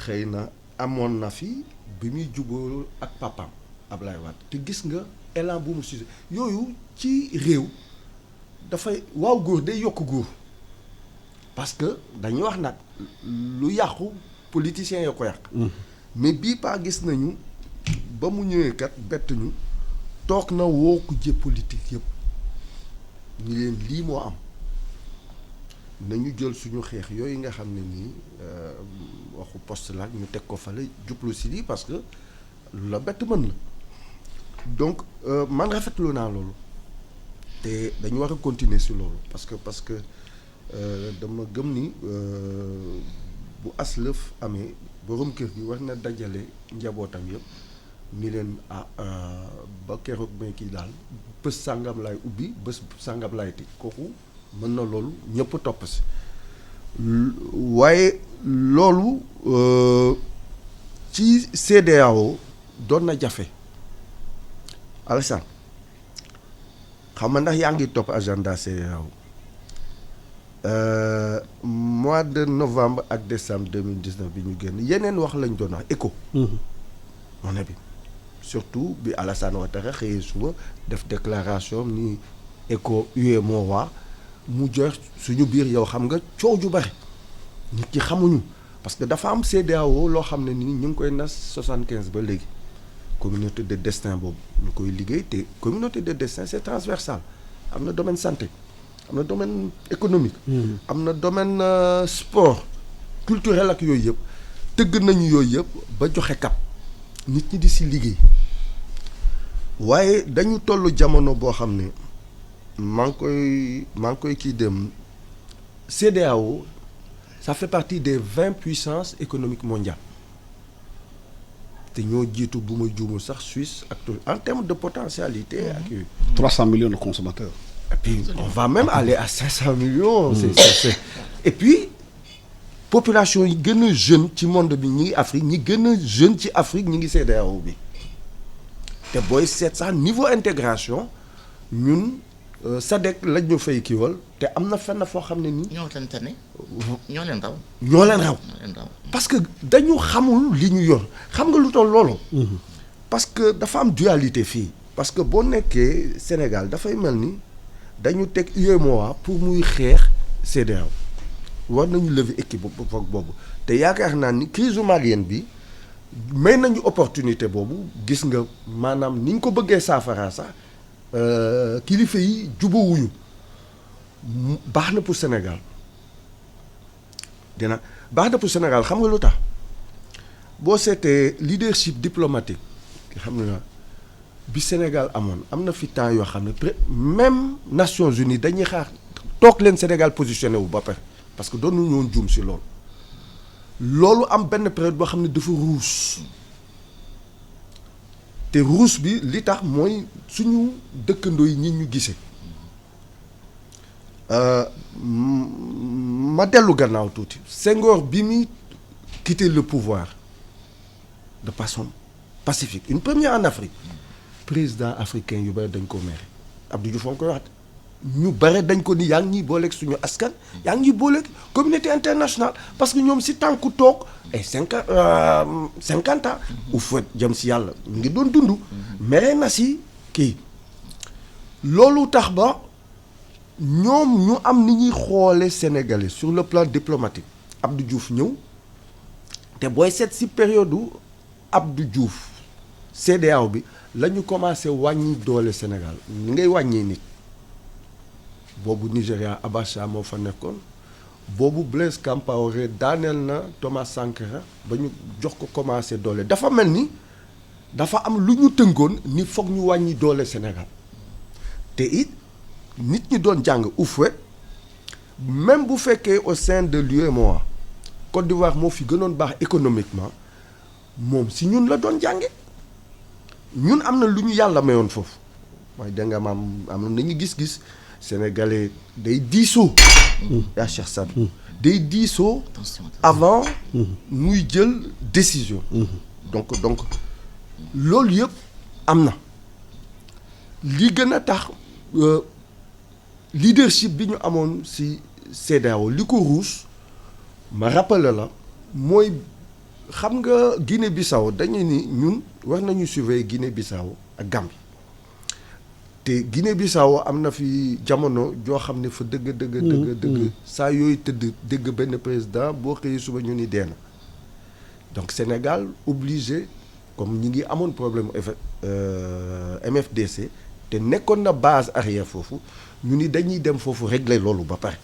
xëy na amoon na fi bi muy jubóo ak papaam Ablaye Wade te gis nga élan bu mu suscité yooyu ci réew dafay waaw góor day yokk góor parce que dañuy wax nag lu yàqu politiciens yoo ko yàq. mais bii pas gis nañu ba mu ñëwee kat bett ñu toog na woo ko jë politique yëpp ñu leen lii moo am nañu jël suñu xeex yooyu nga xam ne nii waxu poste la ñu teg ko fale jublu si lii parce que la bett mën la donc man rafetlu naa loolu te dañu war a continuer si loolu parce que dama gëm ni bu aslëf amee borom kër gi war na dajale njabootam yëpp ni leen ba keroog may kii daal bés sàngam laay ubbi bés sàngam laay tëj kooku mën na loolu ñëpp topp si waaye loolu ci CEDEAO doon na jafe Alassane xam nga ndax yaa ngi topp agenda CEDEAO mois de novembre ak décembre 2019 bi ñu génn yeneen wax lañ doon wax éco monnaie bi surtout bi Alassane Ouattara xëyee suba def déclaration ni éco UEMOA mu jox suñu biir yow xam nga coow ju bari nit ñi xamuñu parce que dafa am CEDEAO loo xam ne ni ñu ngi koy nas 75 ba léegi communauté de destin boobu ñu koy liggéey te communauté de destin c'est transversal am na domaine santé am na domaine économique am na domaine sport culturel ak yooyu yëpp tëgg nañu yooyu yëpp ba joxe cap nit ñi di si liggéey waaye dañu toll jamono boo xam ne maa ngi koy kii dem CEDEAO ça fait partie des 20 puissances économiques mondiales te ñoo jiitu bu ma juumul sax Suisse ak en termes de potentialité ak yooyu. 300 millions de consommateurs. Et puis on va même aller à 500 millions. C'est. Et puis population yi gën a jeune ci monde bi ñi ngi Afrique ñi gën a jeune ci Afrique ñi ngi CEDEAO bi te booy seet sax niveau intégration ñun SADC lañ ñu fay kiiwal te am na fenn foo xam ne nii. ñoo leen tane. ñoo leen raw. ñoo leen raw. parce que dañu xamul li ñu yor xam nga lu toll loolu. parce que dafa am dualité fii. parce que boo nekkee Sénégal dafay mel ni dañu teg UEMOA pour muy xeex CEDEAO war nañu lever équipe boobu te yaakaar naa ni crise malienne bi may nañu opportunité boobu gis nga maanaam ni ñu ko bëggee saafara sax kilifa yi jubawuñu baax na pour Sénégal baax na pour Sénégal xam nga lu tax boo seetee leadership diplomatique xam nga bi Sénégal amoon am na fi temps yoo xam ne même Nations Unies dañuy xaar toog leen Sénégal positionné wu ba pare parce que doon nañu woon juum si loolu am benn période boo xam ne dafa ruus te ruus bi li tax mooy suñu dëkkandoo yi ñi ñu gisee ma dellu gannaaw tuuti Senghor bi muy quitter le pouvoir de façon pacifique une première en Afrique président africain yu bëri dañ ko mere Abdou Diouf koy wax ñu bare dañ ko ni yaa ngi ñuy booleeg suñu askan yaa ngi ñuy booleeg communauté internationale parce que ñoom si tànku toog ay 50 ans u fait jëm si yàlla ñu ngi doon dund mere na si kii loolu tax ba ñoom ñu am ni ñuy xoole sénégalais sur le plan diplomatique Abdou Diouf ñëw te booy seet si période Abdou Diouf CEDEAO bi la ñu commencé wàññi doole Sénégal ni ngay wàññee nit boobu Nigéria Abacha moo fa nekkoon boobu Blaise Compaoré daaneel na Thomas Sankara ba ñu jox ko commencé doole dafa mel ni dafa am lu ñu tënkoon ni foog ñu wàññi doole Sénégal te it nit ñi doon jàng Houphouët même bu fekkee au sein de l'UEMOA Côte d'Ivoire moo fi gënoon baax économiquement moom si ñun la doon jànge ñun am na lu ñu yàlla mayoon foofu mooy da nga am nañu gis-gis sénégalais day diisoo yaa Cheikh Sadou day diisoo avant muy jël décision donc loolu yëpp am na li gën a tax leadership bi ñu amoon ci CEDEAO li ko ruus ma rappelé la mooy xam nga Guinée-Bissau dañu ni ñun war nañu surveiller Guinée-Bissau ak Gambie te Guinée-Bissau am na fi jamono joo xam ne fa dëgg saa yooyu tëdd dëgg benn président boo xëyee suba ñu ni dee na donc Sénégal obligé comme ñi ngi amoon problème MFDC te nekkoon na base arrière foofu ñu ni dañuy dem foofu régler loolu ba pare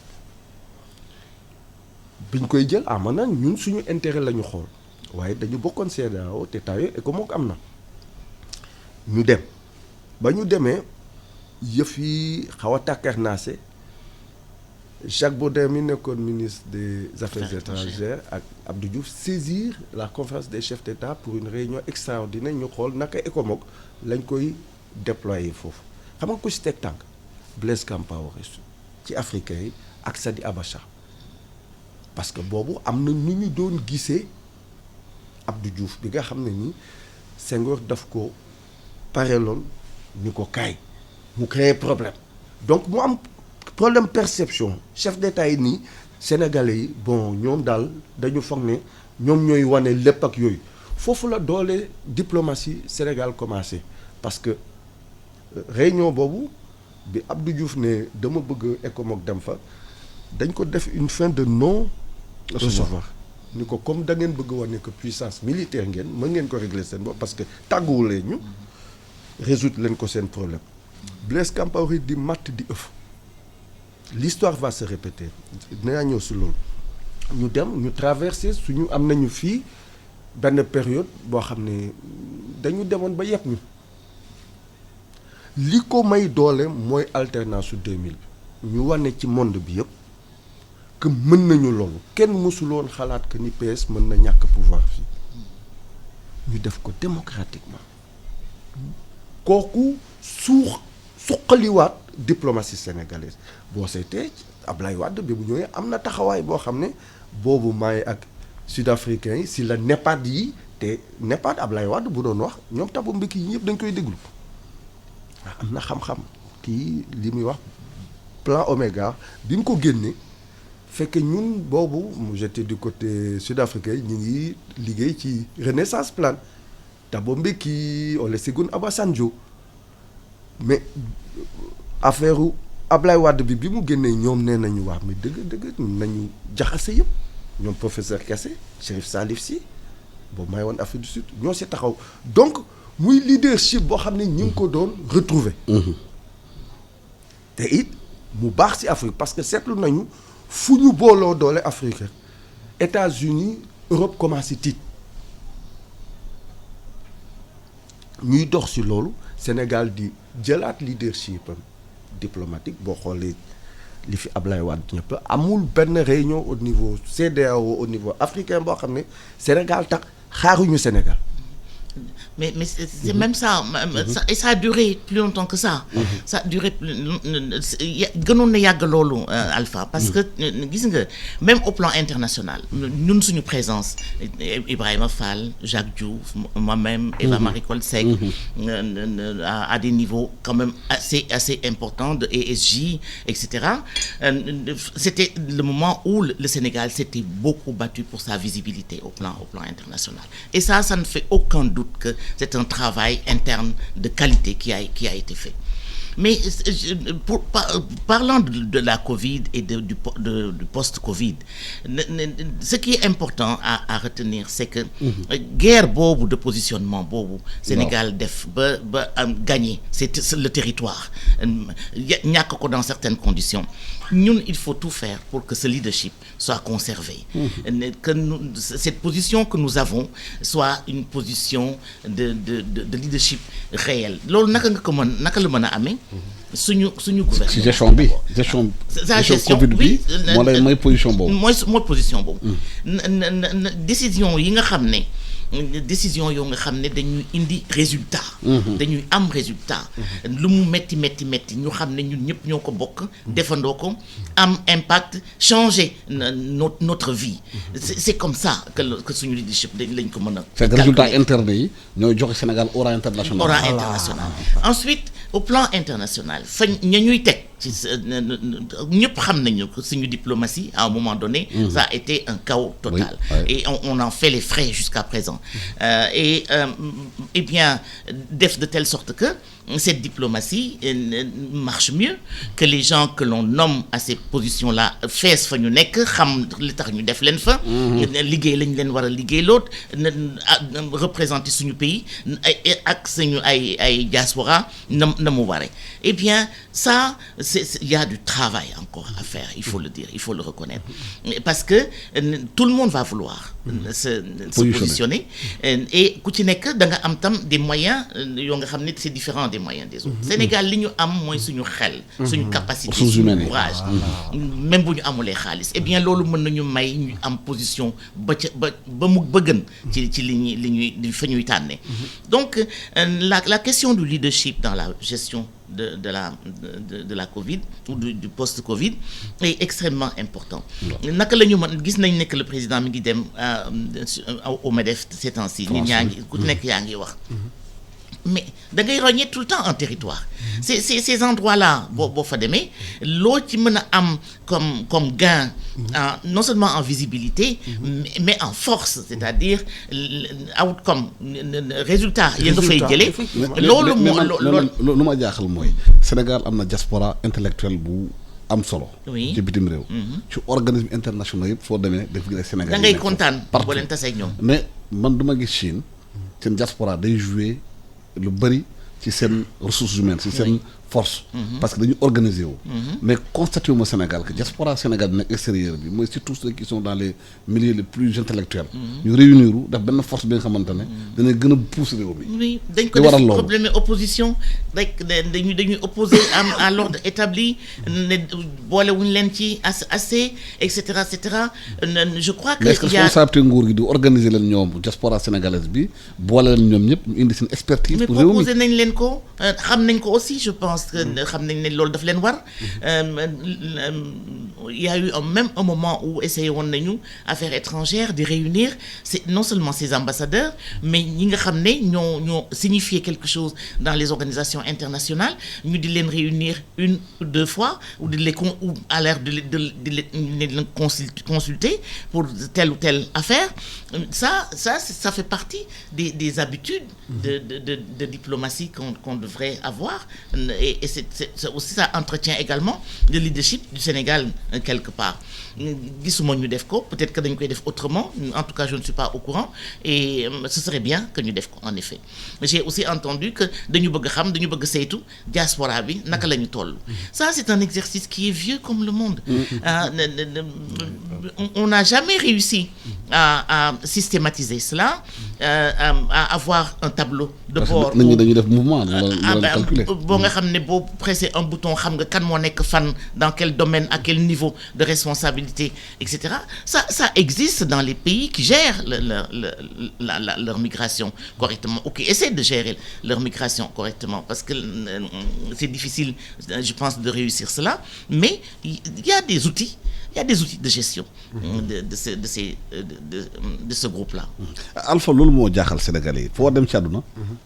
biñ koy jël amana ñun suñu intérêt la ñu xool waaye dañu bokkoon CEDEAO te tayo ECOMOG am na ñu dem ba ñu demee yëf yi xaw a tàkkarnaase Jacques Baudin mi nekkoon ministre des Affaires étrangères ak Abdou Diouf saisir la conférence des chefs d'État pour une réunion extraordinaire ñu xool naka ECOMOG lañ koy déployer foofu xam nga ko si teg tànk Blaise Compaoré ci africain yi ak Sadi Abacha parce que boobu am na nu ñu doon gisee Abdou Diouf bi nga xam ne ni Senghor daf ko pareeloon ñu ko kaay mu créer problème donc mu am problème perception chef d'État yi nii sénégalais yi bon ñoom daal dañu foog ne ñoom ñooy wane lépp ak yooyu foofu la doole diplomatie Sénégal commencé parce que réunion boobu bi Abdou Diouf ne dama bëgg ECOMOG dem fa dañ ko def une fin de non recevoir ni ko comme da ngeen bëgg wane que puissance militaire ngeen mën ngeen ko régler seen bopp parce que tàgguwulee ñu résoudre leen ko seen problème Blaise Compaoré di matt di ëff l'histoire va se répéter dinaa ñëw si loolu ñu dem ñu traverser suñu am nañu fii benn période boo xam ne dañu demoon ba yëpp ñu li ko may doole mooy alternance su 2000 bi ñu wane ci monde bi yëpp que mën nañu loolu kenn mësuloon xalaat que ni PS mën na ñàkk pouvoir fii ñu def ko démocratiquement kooku suqaliwaat diplomatie sénégalaise boo seetee Ablaye Wade bi bu ñëwee am na taxawaay boo xam ne boobu maay ak sud-africains yi si la NEPAD yi te NEPAD Ablaye Wade bu doon wax ñoom Thabo Mbeki yi ñëpp dañ koy déglu am na xam-xam kii li muy wax plan Oméga bi mu ko génnee fekk ñun boobu j'étais du côté sud-africain ñu ngi liggéey ci Renaissance Plan Thabo Mbeki Olusegun Obasanjo mais affaire Ablaye Wade bi mu génnee ñoom nee nañu wax mais dëgg nañu jaxase yëpp ñoom professeur Kessé Chérif Salif Sy boobu may woon Afrique du Sud ñoo si taxaw donc muy leadership boo xam ne ñu ngi ko doon retrouver te it mu baax si Afrique parce que seetlu nañu fu ñu booloo doole Afrique États-Unis Europe commencé tiit ñuy dox si loolu Sénégal di jëlaat leadership am diplomatique boo xoolee li fi Ablaye Wade ñëpp amul benn réunion au niveau CEDEAO au niveau africain boo xam ne Sénégal tax xaaruñu Sénégal. Mais c'est même ça, et ça a duré plus longtemps que ça. Ça a duré gënoon na yàgg loolu Alpha parce que gis nga même au plan international ñun suñu présence Ibrahima Fall Jacques Diouf moi-même Eva Marie Coll Seck à des niveaux quand même assez importants de ESJ etc. C'était le moment où le Sénégal s'était beaucoup battu pour sa visibilité au plan international et ça ne fait aucun doute que c'est un travail interne de qualité qui a été fait. Mais parlant de la Covid et du post-Covid, ce qui est important à retenir, c'est que guerre boobu de positionnement boobu Sénégal def ba gagner c'est le territoire ñàkk ko dans certaines conditions ñun il faut tout faire pour que ce leadership soit conservé que cette position que nous avons soit une position de leadership réel loolu naka la mën a amee suñu gouvernement ci gestion Covid bi moo lay mooy position boobu mooy position boobu décision yi nga xam ne décision yoo nga xam ne dañuy indi résultat dañuy am résultat lu mu metti ñu xam ne ñun ñëpp ñoo ko bokk defandoo ko am impact changer notre vie c'est comme ça que suñu leadership lañ ko mën a c'est résultat interne yi ñooy joxe Sénégal aura international ensuite au plan international fa ñuy teg ci ñëpp xam nañu que suñu diplomatie à un moment donné ça a été un chaos total et on en fait les frais jusqu'à présent et bien def de telle sorte que cette diplomatie marche mieux que les gens que l'on nomme à ces positions-là fees fa ñu nekk xam li tax ñu def leen fa liggéey lañ leen war a liggéey l'autre représenter suñu pays ak suñu ay diaspora na mu waree eh bien ça il y a du travail encore à faire il faut le dire il faut le reconnaître parce que tout le monde va vouloir se positionner et ku ci nekk da nga am tam des moyens yoo nga xam ne c'est différent des moyens des autres Sénégal li ñu am mooy suñu xel suñu capacité suñu courage même bu ñu amulee xaalis eh bien loolu mën nañu may ñu am position ba mu gën ci li ñuy fa ñuy tànne donc la question du leadership dans la gestion de la Covid ou du post-Covid est extrêmement important naka la ñu mën gis nañ ne que le président mi ngi dem au MEDEF ces temps-ci nit ñaa ngi ku nekk yaa ngi wax mais da ngay rogner tout le temps un territoire ces endroits-là boo fa demee loo ci mën a am comme gain non seulement en visibilité mais en force c'est-à-dire outcome résultat yi nga fay jëlee loolu lu ma jaaxal mooy Sénégal am na diaspora intellectuelle bu am solo ci bitim réew ci organisme international yëpp foo demee daf gis Sénégal da ngay kontaan boo leen tasee ak ñoom mais man duma gis Chine seen diaspora day jouer lu bëri ci seen ressources humaines ci seen force. Parce que dañu organiser wu. mais constaté wu ma Sénégal que diaspora Sénégal bi nekk extérieur bi mooy surtout ceux qui sont dans les milieux les plus intellectuels. ñu réunir wu daf benn force bi nga xamante ne. dana gën a pousse réew mi. oui dañ ko def problème opposition rek dañuy opposé à l'ordre établi ne boolewuñu leen ci assez et cetera je crois que. mais est-ce que responsabilité nguur gi di organiser leen ñoom diaspora sénégalaise bi boole leen ñoom ñëpp ñu indi seen expertise. pour réew mi mais proposé nañ leen ko xam nañ ko aussi je pense que xam nañ ne loolu daf leen war. Il y a eu même un moment où essayé woon nañu affaires étrangères de réunir non seulement ces ambassadeurs mais ñi nga xam ne ñoo signifier quelque chose dans les organisations internationales ñu di leen réunir une ou deux fois ou ou à l'air de les consulter pour telle ou telle affaire. Ça fait partie des habitudes de diplomatie qu'on devrait avoir et c'est aussi ça entretient également le leadership du Sénégal quelque part. Gisuma ñu def ko peut-être que dañ koy def autrement en tout cas je ne suis pas au courant et ce serait bien que ñu def ko en effet. J'ai aussi entendu que dañu bëgg xam dañu bëgg saytu diaspora bi naka la ñu toll. Ça c'est un exercice qui est vieux comme le monde. On n'a jamais réussi à systématiser cela, à avoir un tableau de bord. Nañu dañuy def mouvement boo nga xam ne boo presser un bouton xam nga kan moo nekk fan dans quel domaine à quel niveau de responsabilité etc. Ça existe dans les pays qui gèrent leur migration correctement ou qui essaient de gérer leur migration correctement parce que c'est difficile je pense de réussir cela mais il y a des outils de gestion de ce groupe-là. Alpha loolu moo jaaxal Sénégalais yi foo dem ci àdduna.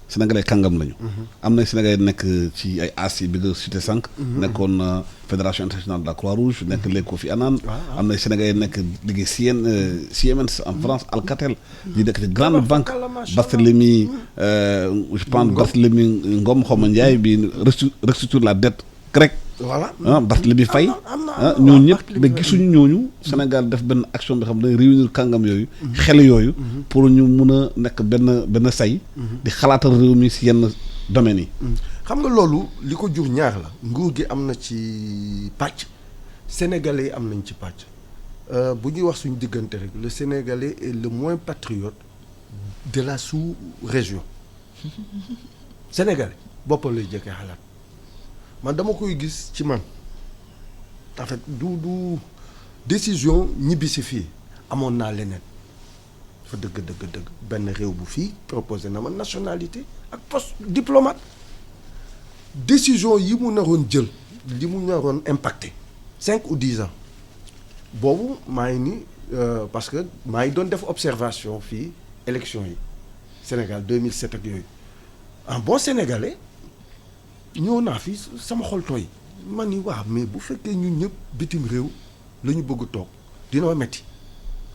Sénégalais kàngam lañu. am na Sénégalais nekk ci ay ASI bi nga cité sànq. nekkoon Fédération internationale de la Croix-Rouge nekk les Kofi Annan. am na Sénégalais nekk liggéey Siemens en France Alcatel. di nekk ci grande banque Barthélemy je pense Barthélemy Ngom xaw ma Ndiaye bi restructure la dette grecque. voilà Barthélemy Faye ñooñu ñëpp mais gisuñu ñooñu Sénégal def benn action bi xam ne réunir kàngam yooyu xel yooyu pour ñu mun a nekk benn say di xalaatal réew mi si yenn domaines yi xam nga loolu li ko jur ñaar la nguur gi am na ci pàcc sénégalais yi am nañ ci pàcc bu ñuy wax suñu diggante rek le sénégalais est le moins patriote de la sous-région sénégalais boppam lay jëkkee xalaat man dama koy gis ci man en fait du décision ñibbi si fii amoon naa leneen fa dëgg benn réew bu fii proposé na ma nationalité ak poste diplomate décision yi mu naroon jël li mu naroon impacté 5 ou 10 ans boobu maa ngi ni parce que maa ngi doon def observation fii élection yi Sénégal 2007 ak yooyu en bon sénégalais ñëw naa fi sama xol tooy man ni waaw mais bu fekkee ñun ñëpp bitim réew la ñu bëgg toog dina ma metti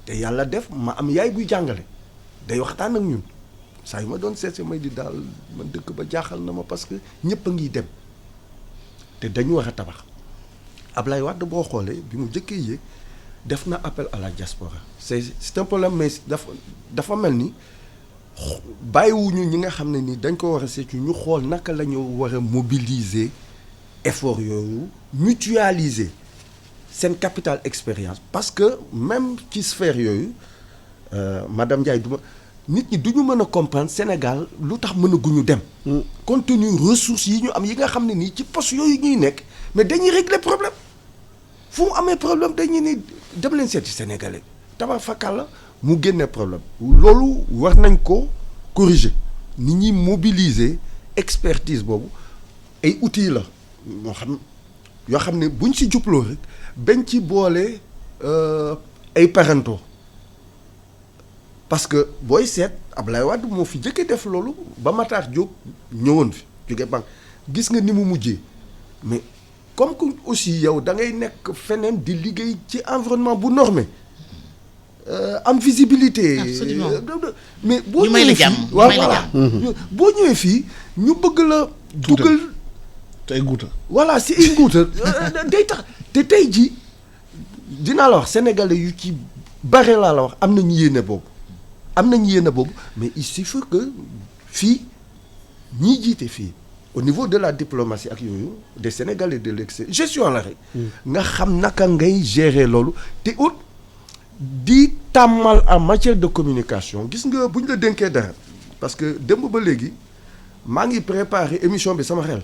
te yàlla def ma am yaay buy jàngale day waxtaan ak ñun saa yu ma doon seetse may di daal man dëkk ba jaaxal na ma parce que ñëpp a ngi dem te dañu war a tabax Ablaye Wade boo xoolee bi mu jëkkee yéeg def na appel à la diaspora c'est un problème mais dafa mel ni bàyyiwuñu ñi nga xam ne ni dañ ko war a seetu ñu xool naka la ñu war a mobiliser effort yooyu mutualiser seen capital expérience parce que même ci sphère yooyu madame Ndiaye nit ñi du ñu mën a comprendre Sénégal lu tax mën a guñu dem compte tenu ressources yi ñu am yi nga xam ne nii ci poste yooyu ñuy nekk mais dañuy régler problème fu mu amee problème dañuy ni dem leen seeti sénégalais tabax fakal la mu génne problème loolu war nañ ko corriger nit ñi mobiliser expertise boobu ay outils la yoo xam ne buñ si jubloo rek bañ ci boole ay parento parce que booy seet Ablaye Wade moo fi jëkkee def loolu ba Matar Diop ñëwoon fi jóge banque gis nga ni mu mujjee mais comme que aussi yow da ngay nekk feneen di liggéey ci environnement bu normé am visibilité. Absolument. mais boo ñu may la ñëwee jàmm fii waaw voilà boo ñëwee fii ñu bëgg la dugal tey guuta voilà si ay nguuta day tax te tey ji dinaa la wax sénégalais yu ci bare laa la wax am nañu yéene boobu mais il suffit que fii ñiy jiite fii au niveau de la diplomatie ak yooyu des Sénégalais de l'extérieur gestion la rek nga xam naka ngay gérer loolu te ut di tàmmal en matière de communication gis nga bu ñu la dénkee dara parce que démb ba léegi maa ngi préparé émission bi sama xel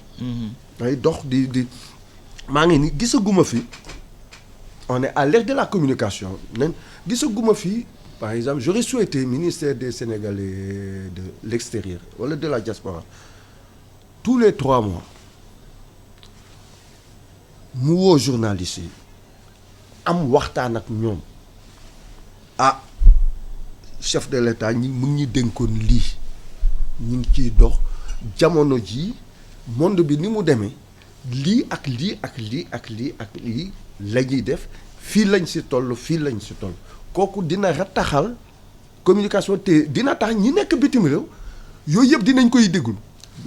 ay dox di maa ngi ni gisaguma fi on est à l'ère de la communication nen gisaguma fi par exemple j'aurais souhaité ministère des Sénégalais de l'extérieur wala de la diaspora tous les 3 mois mu woo journalistes yi am waxtaan ak ñoom chef de l'État ñi mu ngi dénkoon lii ñu ngi ciy dox jamono ji monde bi ni mu demee lii ak lii ak lii ak lii ak lii la ñuy def fii lañ si toll kooku dina rataxal communication te dina tax ñi nekk bitim réew yooyu yëpp dinañ koy déglu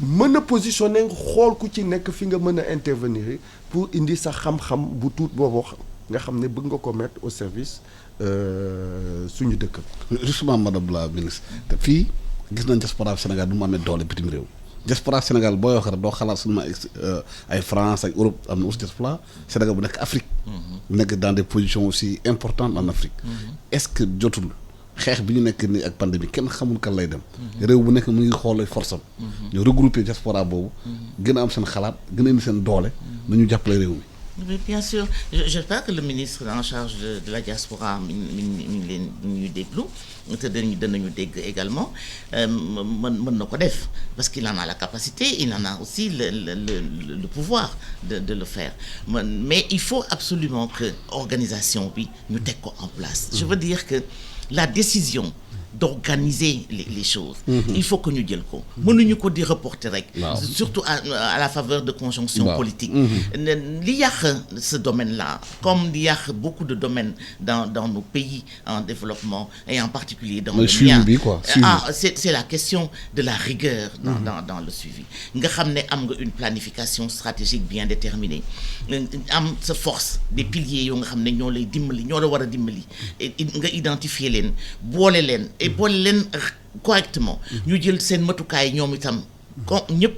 mën a positionner xool ku ci nekk fi nga mën a intervenir pour indi sa xam-xam bu tuut boobu nga xam ne bëgg nga ko mettre au service suñu dëkk. justement madame la ministre te fii gis nañ diaspora Sénégal du mu amee doole bitim réew diaspora Sénégal booy wax rek doo xalaat seulement ay France ak Europe am na aussi diaspora Sénégal bu nekk Afrique. nekk dans des positions aussi importantes en Afrique. est-ce que jotul xeex bi ñu nekk nii ak pandémie kenn xamul kan lay dem. réew bu nekk mu ngi xool force am. ñu regrouper diaspora boobu. gën a am seen xalaat gën a indi seen doole. nañu jàppale réew mi. Oui, bien sûr. J'espère que le ministre en charge de la diaspora ñu déglu te danañu dégg également mën na ko def parce qu'il en a la capacité, il en a aussi le pouvoir de le faire. Mais il faut absolument que organisation bi ñu teg ko en place. Je veux dire que la décision d'organiser les choses. Il faut que ñu jël ko. mënuñu ko di reporter rek. surtout à la faveur de conjonctions politiques. li yàq ce domaine-là comme li yàq beaucoup de domaines dans nos pays en développement et en particulier dans le mien. C'est la question de la rigueur dans le suivi. nga xam ne am nga une planification stratégique bien déterminée am sa force des piliers yoo nga xam ne ñoo lay dimbali ñoo la war a dimbali nga identifier leen boole leen et boole leen correctement ñu jël seen matukaay ñoom itam ñëpp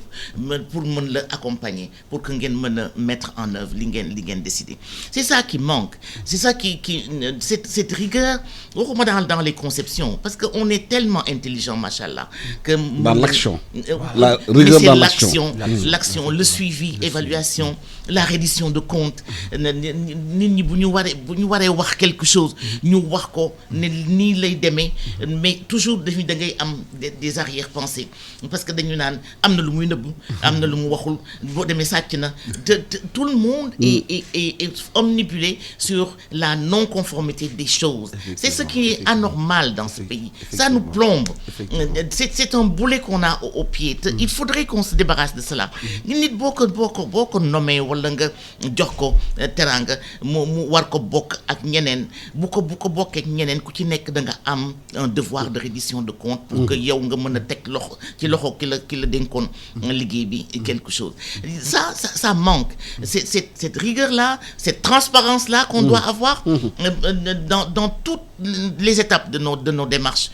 pour mën la accompagner pour que ngeen mën a mettre en œuvre li ngeen décider. C'est ça qui manque, c'est ça qui cette rigueur waxuma dans les conceptions parce que on est tellement intelligent machallah que dans l'action la rigueur dans l'action le suivi évaluation la reddition de comptes nit ñi bu ñu waree wax quelque chose ñu wax ko ne nii lay demee mais toujours dañu da ngay am des arrière-pensées parce que dañu naan am na lu muy nëbb am na lu mu waxul boo demee sàcc na tout le monde est omnibulé sur la non-conformité des choses. C'est ce qui est anormal dans ce pays. Ça nous plombe. C'est un boulet qu'on a au pied. Il faudrait qu'on se débarrasse de cela. nit boo ko nommé wala nga jox ko teranga mu war ko bokk ak ñeneen bu ko bokkee ak ñeneen ku ci nekk da nga am un devoir de reddition de compte pour que yow nga mën a teg loxo ci loxo ki la dénkoon liggéey bi quelque chose. Ça manque. Cette rigueur-là, cette transparence-là qu'on doit avoir dans toutes les étapes de nos démarches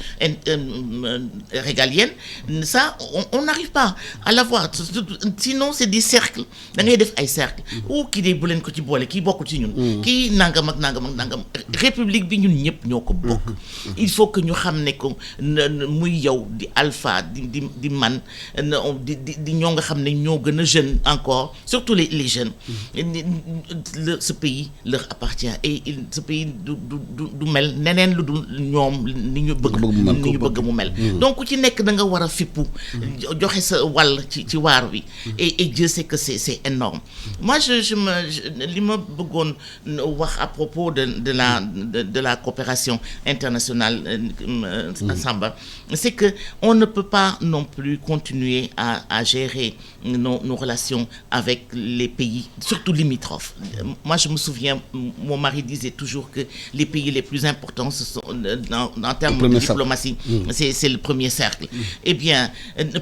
régaliennes. Ça, on n'arrive pas à l'avoir. Sinon, c'est des cercles. Da ngay def ay cercles. ou kii de bu leen ko ci boole kii bokkul ci ñun. kii nangam ak nangam ak nangam. république bi ñun ñëpp ñoo ko bokk. il faut que ñu xam ne ko muy yow di Alpha di man di ñoo nga xam ne ñoo gën a jeune encore surtout les jeunes. ce pays leur appartient et ce pays du mel neneen lu dul ñoom ni ñu bëgg mu mel. donc ku ci nekk da nga war a fippu joxe sa wàll ci waar wi et Dieu sait que c'est énorme. Moi li ma bëggoon wax à propos de la coopération internationale Samba, c'est que on ne peut pas non plus continuer à gérer nos relations avec les pays surtout limitrophes. Moi je me souviens, mon mari disait toujours que les pays les plus importants président, en termes de diplomatie, c'est le premier cercle. Eh bien,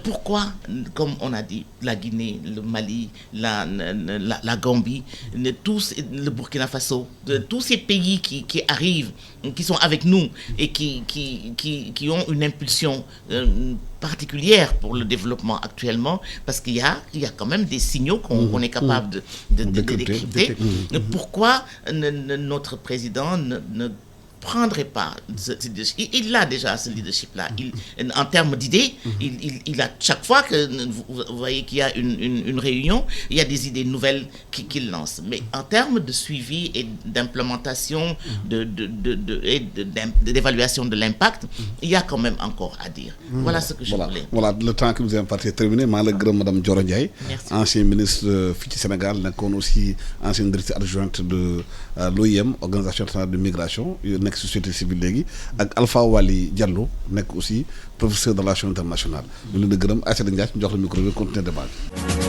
pourquoi, comme on a dit, la Guinée, le Mali, la Gambie, le Burkina Faso, tous ces pays qui arrivent, qui sont avec nous et qui ont une impulsion particulière pour le développement actuellement, parce qu'il y a quand même des signaux qu'on est capable de décrypter. Pourquoi notre président ne prendrait pas il a déjà ce leadership-là. En termes d'idées, il a chaque fois que vous voyez qu'il y a une réunion, il y a des idées nouvelles qu'il lance. Mais en termes de suivi et d'implémentation, d'évaluation de l'impact, il y a quand même encore à dire. Voilà ce que je voulais. Voilà, le temps que nous avons parti est terminé. Je suis Mme Dioro Ndiaye, ancienne ministre du Sénégal, aussi ancienne directrice adjointe de l'OIM, Organisation internationale de migration, société civile léegi ak Alpha Wali Diallo nekk aussi professeur de relations internationales ñu leen di gërëm Aïssata Ndiaye ñu jox la micro bi continuer débat bi